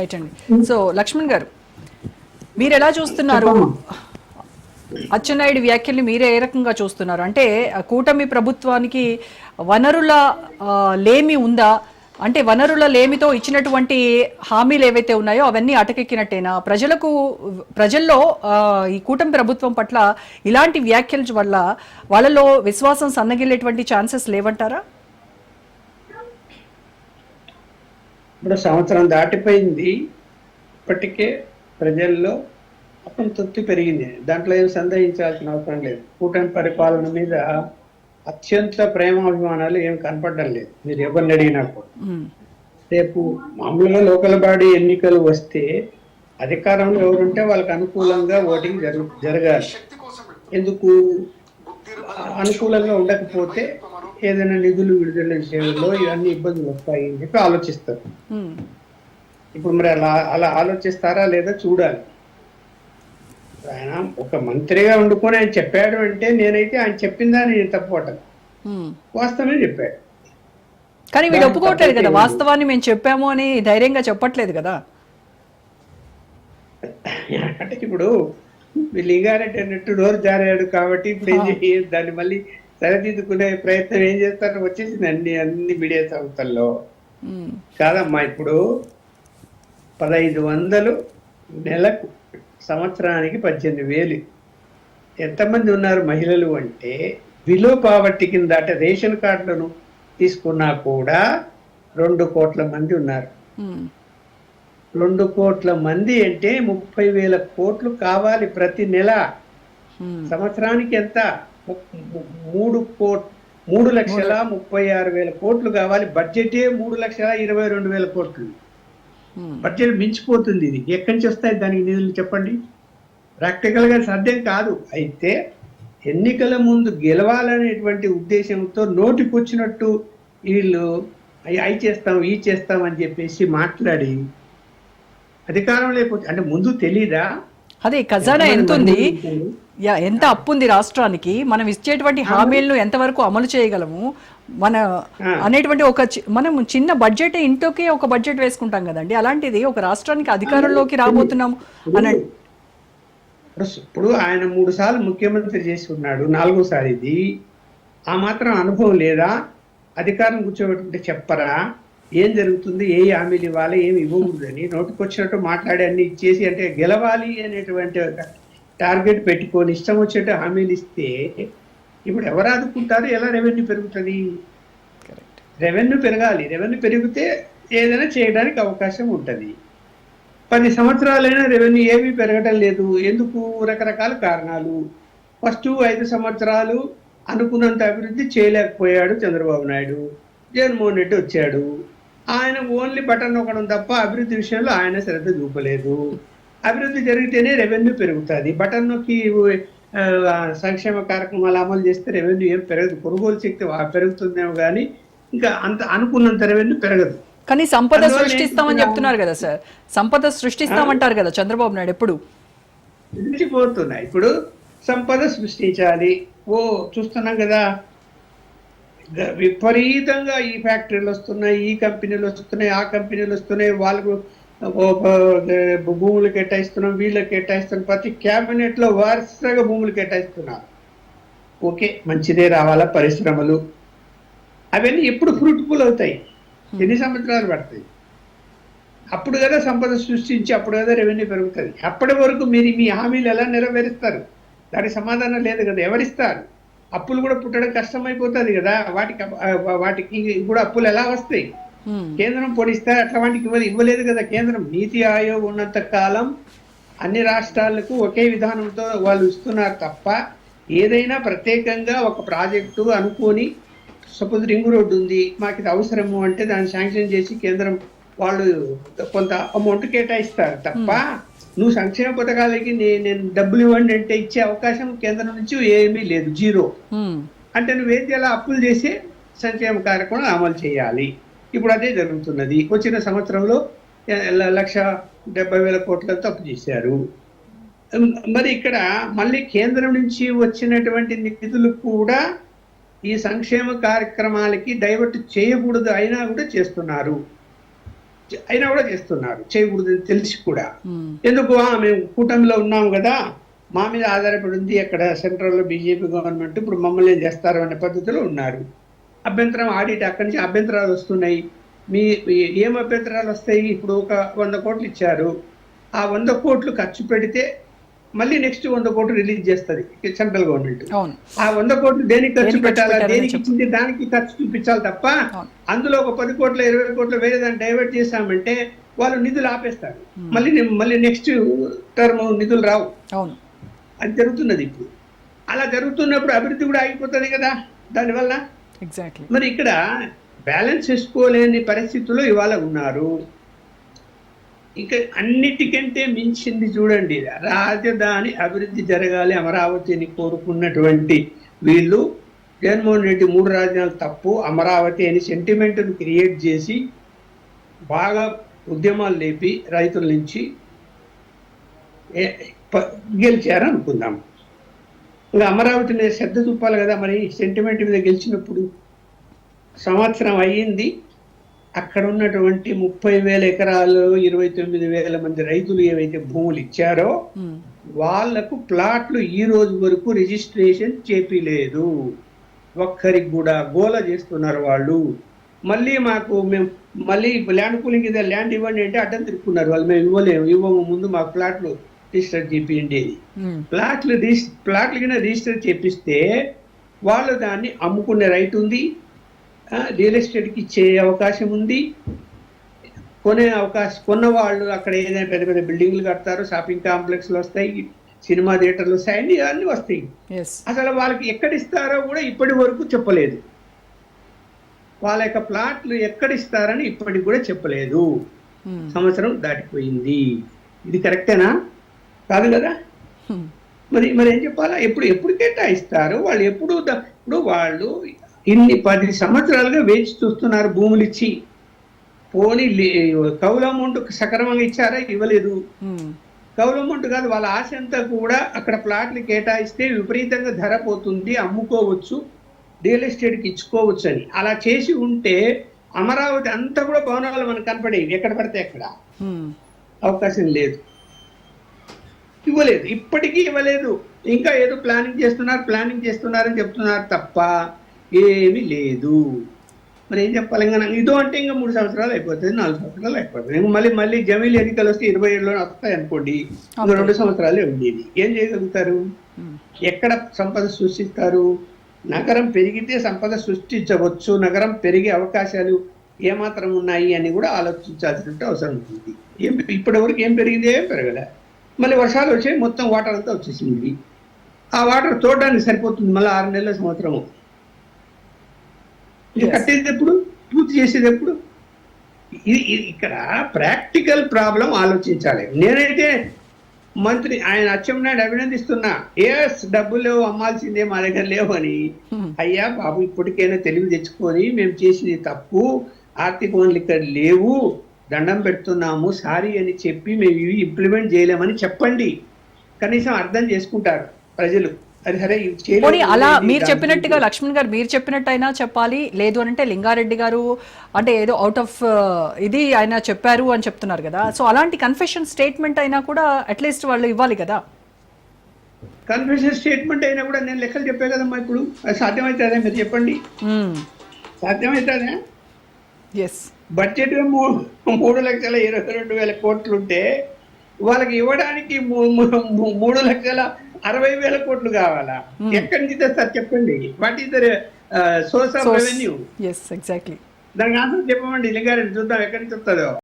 Right అండి. So Laxman గారు, మీరు ఎలా చూస్తున్నారు అచ్చెన్నాయుడు వ్యాఖ్యల్ని? మీరే ఏ రకంగా చూస్తున్నారు? అంటే కూటమి ప్రభుత్వానికి వనరుల లేమి ఉందా? అంటే వనరుల లేమితో ఇచ్చినటువంటి హామీలు ఏవైతే ఉన్నాయో అవన్నీ అటకెక్కినట్టేనా? ప్రజల్లో ఈ కూటమి ప్రభుత్వం పట్ల ఇలాంటి వ్యాఖ్యల వల్ల వాళ్ళలో విశ్వాసం సన్నగిల్లేటువంటి ఛాన్సెస్ లేవంటారా? ఇప్పుడు సంవత్సరం దాటిపోయింది, ఇప్పటికే ప్రజల్లో అసంతృప్తి పెరిగింది. దాంట్లో ఏం సందేహించాల్సిన అవసరం లేదు. కూటమి పరిపాలన మీద అత్యంత ప్రేమాభిమానాలు ఏం కనపడడం లేదు. మీరు ఎవరిని అడిగినా కూడా రేపు మామూలుగా లోకల్ బాడీ ఎన్నికలు వస్తే అధికారంలో ఎవరుంటే వాళ్ళకి అనుకూలంగా ఓటింగ్ జరగాలి. ఎందుకు అనుకూలంగా ఉండకపోతే ఏదైనా నిధులు విడుదల విషయంలో ఇవన్నీ ఇబ్బందులు వస్తాయి అని చెప్పి ఆలోచిస్తారు. ఇప్పుడు మరి అలా ఆలోచిస్తారా లేదా చూడాలి. ఆయన ఒక మంత్రిగా వండుకొని ఆయన చెప్పాడు అంటే నేనైతే ఆయన చెప్పిందా నేను తప్పుపట్టను, వాస్తవమే చెప్పాడు. కానీ వీళ్ళు ఒప్పుకోవట్లేదు కదా, వాస్తవాన్ని మేము చెప్పాము అని ధైర్యంగా చెప్పట్లేదు కదా. అంటే ఇప్పుడు లింగారెడ్డి అన్నట్టు నోరు జారాడు కాబట్టి ఇప్పుడు ఏం చేయాలి, దాన్ని మళ్ళీ సరిదిద్దుకునే ప్రయత్నం ఏం చేస్తారో వచ్చేసింది అన్ని మీడియా సంస్థల్లో. కాదమ్మా, ఇప్పుడు 1500 నెలకు, సంవత్సరానికి 18,000. ఎంతమంది ఉన్నారు మహిళలు అంటే బిలో పావర్టీ కింద, అంటే రేషన్ కార్డులను తీసుకున్నా కూడా 2 కోట్ల మంది ఉన్నారు. 2 కోట్ల మంది అంటే 30,000 కోట్లు కావాలి ప్రతి నెల. సంవత్సరానికి ఎంత? 3,36,000 కోట్లు కావాలి. బడ్జెటే 3,22,000 కోట్లు. బడ్జెట్ మించిపోతుంది. ఇది ఎక్కడి నుంచి వస్తాయి దానికి నిధులు చెప్పండి? ప్రాక్టికల్ గా సాధ్యం కాదు. అయితే ఎన్నికల ముందు గెలవాలనేటువంటి ఉద్దేశంతో నోటికొచ్చినట్టు వీళ్ళు అవి చేస్తాం ఈ చేస్తాం అని చెప్పేసి మాట్లాడి అధికారం లేకపోతే, అంటే ముందు తెలీదా అదే ఖజానా ఎంత ఉంది, ఎంత అప్పు ఉంది రాష్ట్రానికి, మనం ఇచ్చేటువంటి హామీలను ఎంతవరకు అమలు చేయగలము మన అనేటువంటి మనం చిన్న బడ్జెట్, ఇంట్లోకి ఒక బడ్జెట్ వేసుకుంటాం కదండి. అలాంటిది ఒక రాష్ట్రానికి అధికారంలోకి రాబోతున్నాము అని. ఇప్పుడు ఆయన 3 సార్లు ముఖ్యమంత్రి చేసి ఉన్నాడు, 4వసారి ఇది. ఆ మాత్రం అనుభవం లేదా? అధికారం కూర్చోబెట్టుకుంటే చెప్పరా ఏం జరుగుతుంది, ఏ హామీలు ఇవ్వాలి, ఏమి ఇవ్వకూడదని? నోటికొచ్చినట్టు మాట్లాడి అన్ని ఇచ్చేసి, అంటే గెలవాలి అనేటువంటి ఒక టార్గెట్ పెట్టుకొని ఇష్టం వచ్చేట్టు హామీలు ఇస్తే ఇప్పుడు ఎవరు ఆదుకుంటారు? ఎలా రెవెన్యూ పెరుగుతుంది? రెవెన్యూ పెరగాలి. రెవెన్యూ పెరిగితే ఏదైనా చేయడానికి అవకాశం ఉంటుంది. 10 సంవత్సరాలైనా రెవెన్యూ ఏమీ పెరగడం లేదు. ఎందుకు? రకరకాల కారణాలు. ఫస్ట్ 5 సంవత్సరాలు అనుకున్నంత అభివృద్ధి చేయలేకపోయాడు చంద్రబాబు నాయుడు. జగన్మోహన్ రెడ్డి వచ్చాడు, ఆయన ఓన్లీ బటన్ నొక్కడం తప్ప అభివృద్ధి విషయంలో ఆయన శ్రద్ధ చూపలేదు. అభివృద్ధి జరిగితేనే రెవెన్యూ పెరుగుతుంది. బటన్ నొక్కి సంక్షేమ కార్యక్రమాలు అమలు చేస్తే రెవెన్యూ ఏం పెరగదు. కొనుగోలు శక్తి పెరుగుతుందేమో కానీ ఇంకా అంత అనుకున్నంత రెవెన్యూ పెరగదు. కానీ సంపద సృష్టిస్తామని చెప్తున్నారు కదా సార్, సంపద సృష్టిస్తామంటారు కదా చంద్రబాబు నాయుడు ఎప్పుడు. పోతున్నాయి. ఇప్పుడు సంపద సృష్టించాలి. చూస్తున్నాం కదా, విపరీతంగా ఈ ఫ్యాక్టరీలు వస్తున్నాయి, ఈ కంపెనీలు వస్తున్నాయి, ఆ కంపెనీలు వస్తున్నాయి. వాళ్ళకు భూములు కేటాయిస్తున్నాం, వీళ్ళకి కేటాయిస్తున్నాం. ప్రతి క్యాబినెట్ లో వరుసగా భూములు కేటాయిస్తున్నారు. ఓకే, మంచిదే, రావాలా పరిశ్రమలు. అవన్నీ ఎప్పుడు ఫ్రూట్ఫుల్ అవుతాయి? ఎన్ని సంవత్సరాలు పడతాయి? అప్పుడు కదా సంపద సృష్టించి, అప్పుడు కదా రెవెన్యూ పెరుగుతుంది. అప్పటి వరకు మీరు మీ హామీలు ఎలా నెరవేరుస్తారు? దానికి సమాధానం లేదు కదా. ఎవరిస్తారు? అప్పులు కూడా పుట్టడం కష్టమైపోతుంది కదా. వాటికి కూడా అప్పులు ఎలా వస్తాయి? కేంద్రం పొడిస్తే అట్లా వాటికి ఇవ్వలేదు కదా కేంద్రం. నీతి ఆయోగ్ ఉన్నంత కాలం అన్ని రాష్ట్రాలకు ఒకే విధానంతో వాళ్ళు ఇస్తున్నారు తప్ప, ఏదైనా ప్రత్యేకంగా ఒక ప్రాజెక్టు అనుకోని, సపోజ్ రింగ్ రోడ్డు ఉంది, మాకు ఇది అవసరము అంటే దాన్ని శాంక్షన్ చేసి కేంద్రం వాళ్ళు కొంత అమౌంట్ కేటాయిస్తారు తప్ప, నువ్వు సంక్షేమ పథకాలకి నేను డబ్బులు ఇవ్వండి అంటే ఇచ్చే అవకాశం కేంద్రం నుంచి ఏమీ లేదు, జీరో. అంటే నువ్వేంటి అలా అప్పులు చేసి సంక్షేమ కార్యక్రమం అమలు చేయాలి. ఇప్పుడు అదే జరుగుతున్నది. వచ్చిన సంవత్సరంలో 1,70,000 కోట్లతో అప్పు చేశారు. మరి ఇక్కడ మళ్ళీ కేంద్రం నుంచి వచ్చినటువంటి నిధులు కూడా ఈ సంక్షేమ కార్యక్రమాలకి డైవర్ట్ చేయకూడదు, అయినా కూడా చేస్తున్నారు. అయినా కూడా చేస్తున్నారు, చేయకూడదు తెలిసి కూడా. ఎందుకు మేము కూటమిలో ఉన్నాము కదా, మా మీద ఆధారపడి ఉంది అక్కడ సెంట్రల్లో బీజేపీ గవర్నమెంట్, ఇప్పుడు మమ్మల్ని ఏం చేస్తారు అనే పద్ధతిలో ఉన్నారు. అభ్యంతరం ఆడిట్ అక్కడి నుంచి అభ్యంతరాలు వస్తున్నాయి. ఏం అభ్యంతరాలు వస్తాయి? ఇప్పుడు ఒక 100 కోట్లు ఇచ్చారు, ఆ 100 కోట్లు ఖర్చు పెడితే మళ్ళీ నెక్స్ట్ 100 కోట్లు రిలీజ్ చేస్తుంది సెంట్రల్ గవర్నమెంట్. ఆ 100 కోట్లు దేనికి ఖర్చు పెట్టాలా, దేనికి ఇచ్చింది దానికి ఖర్చు చూపించాలి తప్ప అందులో ఒక 10 కోట్ల 20 కోట్లు వేరే దాన్ని డైవర్ట్ చేశామంటే వాళ్ళు నిధులు ఆపేస్తారు. మళ్ళీ నెక్స్ట్ టర్మ్ నిధులు రావు. అది జరుగుతున్నది ఇప్పుడు. అలా జరుగుతున్నప్పుడు అభివృద్ధి కూడా ఆగిపోతుంది కదా దానివల్ల. మరి ఇక్కడ బ్యాలెన్స్ చేసుకోలేని పరిస్థితుల్లో ఇవాళ ఉన్నారు. ఇంకా అన్నిటికంటే మించింది చూడండి, రాజధాని అభివృద్ధి జరగాలి అమరావతిని కోరుకున్నటువంటి వీళ్ళు జగన్మోహన్ రెడ్డి 3 రాజధానులు తప్పు, అమరావతి అని సెంటిమెంట్ను క్రియేట్ చేసి బాగా ఉద్యమాలు లేపి రైతుల నుంచి గెలిచారు అనుకుందాం. ఇంకా అమరావతి మీద శ్రద్ధ చూపాలి కదా, మరి సెంటిమెంట్ మీద గెలిచినప్పుడు. సంవత్సరం అయ్యింది, అక్కడ ఉన్నటువంటి 30,000 ఎకరాలు 29,000 మంది రైతులు ఏవైతే భూములు ఇచ్చారో వాళ్లకు ప్లాట్లు ఈ రోజు వరకు రిజిస్ట్రేషన్ చేపిలేదు. ఒక్కరికి కూడా గోల చేస్తున్నారు వాళ్ళు. మేము మళ్ళీ ల్యాండ్ పూలింగ్ ఇదే ల్యాండ్ ఇవ్వండి అంటే అడ్డం తిరుక్కున్నారు వాళ్ళు. మేము ఇవ్వము, ముందు మాకు ప్లాట్లు రిజిస్టర్ చేపియండి. ప్లాట్లు కింద రిజిస్టర్ చేపిస్తే వాళ్ళు దాన్ని అమ్ముకునే రైట్ ఉంది, రియల్ ఎస్టేట్కి ఇచ్చే అవకాశం ఉంది, కొన్న వాళ్ళు అక్కడ ఏదైనా పెద్ద పెద్ద బిల్డింగ్లు కడతారు, షాపింగ్ కాంప్లెక్స్లు వస్తాయి, సినిమా థియేటర్లు వస్తాయి, అన్నీ వస్తాయి. అసలు వాళ్ళకి ఎక్కడిస్తారో కూడా ఇప్పటి వరకు చెప్పలేదు. వాళ్ళ యొక్క ప్లాట్లు ఎక్కడిస్తారని ఇప్పటికి కూడా చెప్పలేదు. సంవత్సరం దాటిపోయింది. ఇది కరెక్టేనా? కాదు కదా. మరి ఏం చెప్పాలా? ఎప్పుడు కేటాయిస్తారు వాళ్ళు? ఇప్పుడు వాళ్ళు ఇన్ని 10 సంవత్సరాలుగా వేచి చూస్తున్నారు భూములు ఇచ్చి. పోనీ కౌలు అమౌంట్ సక్రమంగా ఇచ్చారా? ఇవ్వలేదు. కౌలు అమౌంట్ కాదు, వాళ్ళ ఆశ అంతా కూడా అక్కడ ప్లాట్లు కేటాయిస్తే విపరీతంగా ధర పోతుంది, అమ్ముకోవచ్చు, రియల్ ఎస్టేట్కి ఇచ్చుకోవచ్చు అని. అలా చేసి ఉంటే అమరావతి అంతా కూడా భవనాలు మనకు కనపడేవి, ఎక్కడ పడితే ఎక్కడ. అవకాశం లేదు, ఇవ్వలేదు, ఇప్పటికీ ఇవ్వలేదు. ఇంకా ఏదో ప్లానింగ్ చేస్తున్నారని చెప్తున్నారు తప్ప ఏమీ లేదు. మరి ఏం చెప్పాలి? ఇంకా ఇదో అంటే ఇంకా 3 సంవత్సరాలు అయిపోతుంది, 4 సంవత్సరాలు అయిపోతుంది. ఇంకా మళ్ళీ జమీల్ ఎన్నికలు వస్తే 27లోనే వస్తాయి అనుకోండి, ఇంకా 2 సంవత్సరాలే ఉండేది. ఏం చేయగలుగుతారు? ఎక్కడ సంపద సృష్టిస్తారు? నగరం పెరిగితే సంపద సృష్టించవచ్చు, నగరం పెరిగే అవకాశాలు ఏమాత్రం ఉన్నాయి అని కూడా ఆలోచించాల్సిన అవసరం ఉంటుంది. ఇప్పటివరకు ఏం పెరిగింది? ఏం పెరగలే. మళ్ళీ వర్షాలు వచ్చాయి, మొత్తం వాటర్ అంతా వచ్చేసింది. ఆ వాటర్ తోడడానికి సరిపోతుంది మళ్ళీ 6 నెలల సంవత్సరము. ఇది కట్టేది ఎప్పుడు? పూర్తి చేసేది ఎప్పుడు? ఇక్కడ ప్రాక్టికల్ ప్రాబ్లం ఆలోచించాలి. నేనైతే మంత్రి ఆయన అచ్చెన్నాయుడు అభినందిస్తున్నా. డబ్బులు అమ్మాల్సిందే, మా దగ్గర లేవు అని. అయ్యా బాబు, ఇప్పటికైనా తెలివి తెచ్చుకొని మేము చేసింది తప్పు, ఆర్థిక వనరులు ఇక్కడ లేవు, దండం పెడుతున్నాము, సారీ అని చెప్పి మేము ఇవి ఇంప్లిమెంట్ చేయలేమని చెప్పండి. కనీసం అర్థం చేసుకుంటారు ప్రజలు. అలా మీరు చెప్పినట్టుగా లక్ష్మణ్ గారు మీరు చెప్పినట్టు అయినా చెప్పాలి, లేదు అంటే లింగారెడ్డి గారు అంటే ఏదో అవుట్ ఆఫ్ ఇది ఆయన చెప్పారు అని చెప్తున్నారు కదా. సో అలాంటి కన్ఫెషన్ స్టేట్మెంట్ అయినా కూడా అట్లీస్ట్ వాళ్ళు ఇవ్వాలి కదా. కన్ఫెషన్ స్టేట్మెంట్ అయినా కూడా నేను లెక్కలు చెప్పే కదమ్మా. ఇప్పుడు సాధ్యమవుతుందా? మీరు చెప్పండి, సాధ్యమవుతుందా? బడ్జెట్ 3,22,000 కోట్లు ఉంటే వాళ్ళకి ఇవ్వడానికి 3,60,000 కోట్లు కావాలా? ఎక్కడి నుంచి తెస్తారు చెప్పండి? What is the source of revenue? Exactly. దానికి ఆన్సర్ చెప్పమండి లింగారెడ్డి, చూద్దాం ఎక్కడి నుంచి వస్తుందో.